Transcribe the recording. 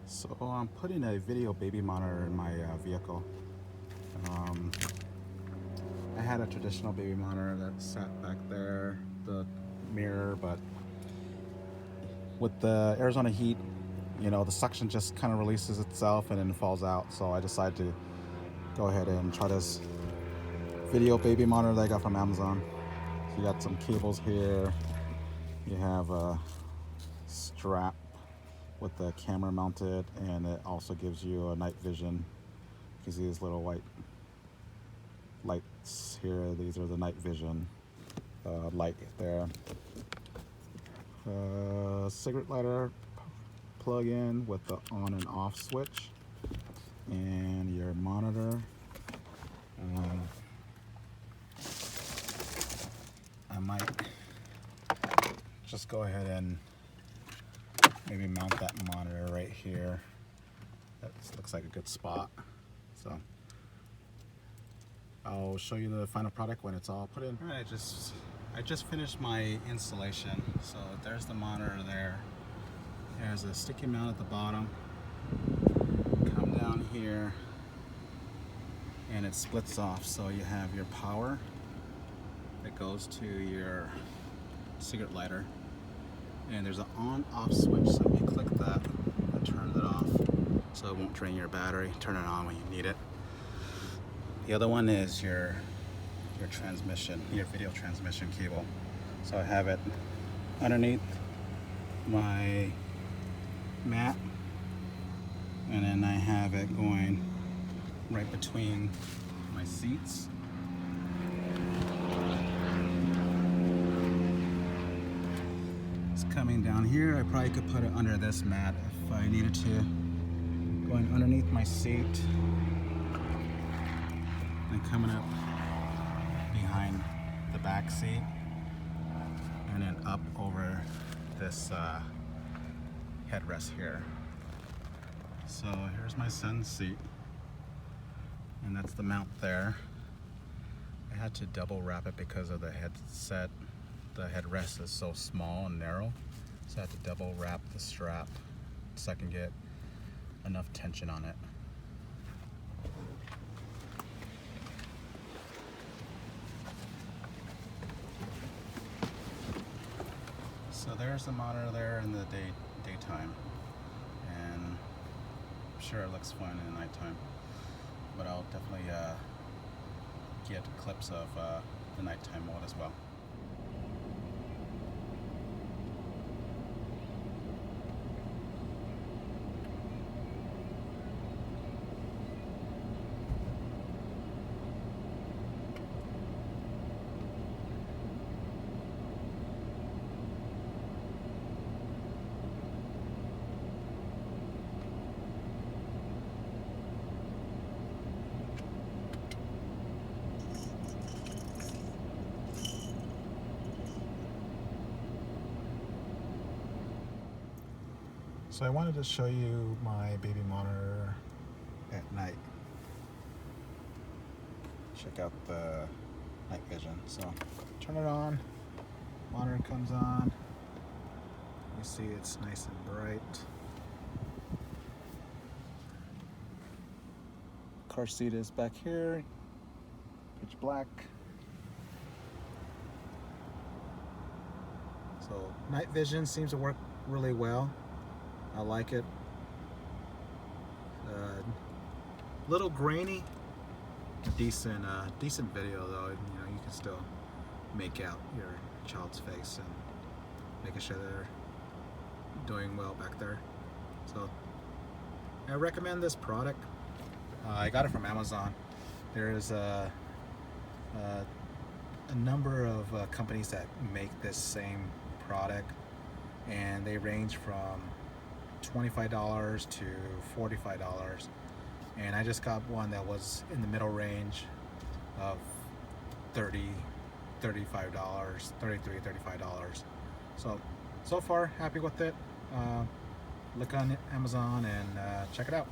So I'm putting a video baby monitor in my vehicle. Um, I had a traditional baby monitor that sat back there, the mirror, but with the Arizona heat, the suction just kind of releases itself and then falls out. So I decided to go ahead and try this video baby monitor that I got from Amazon. So you got some cables here. You have a strap with the camera mounted, and it also gives you a night vision. You can see these little white lights here. These are the night vision light there. Cigarette lighter plug in with the on and off switch, and your monitor. I might just go ahead and maybe mount that monitor right here. That looks like a good spot. So I'll show you the final product when it's all put in. All right, I just finished my installation. So there's the monitor there. There's a sticky mount at the bottom. Come down here and it splits off. So you have your power that goes to your cigarette lighter. And there's an on-off switch, so if you click that, it turns it off, so it won't drain your battery. Turn it on when you need it. The other one is your transmission, your video transmission cable. So I have it underneath my mat, and then I have it going right between my seats. Coming down here, I probably could put it under this mat if I needed to. Going underneath my seat and coming up behind the back seat, and then up over this headrest here. So here's my son's seat, and that's the mount there. I had to double wrap it because of the headset. The headrest is so small and narrow, so I have to double wrap the strap so I can get enough tension on it. So there's the monitor there in the daytime, and I'm sure it looks fun in the nighttime, but I'll definitely get clips of the nighttime mode as well. So I wanted to show you my baby monitor at night. Check out the night vision. So turn it on, monitor comes on. You see it's nice and bright. Car seat is back here, pitch black. So night vision seems to work really well. I like it. Little grainy. Decent video though. You can still make out your child's face and making sure they're doing well back there. So I recommend this product. I got it from Amazon. There's a number of companies that make this same product, and they range from $25 to $45, and I just got one that was in the middle range of $30, $35, $33, $35. So far happy with it. Look on Amazon and check it out.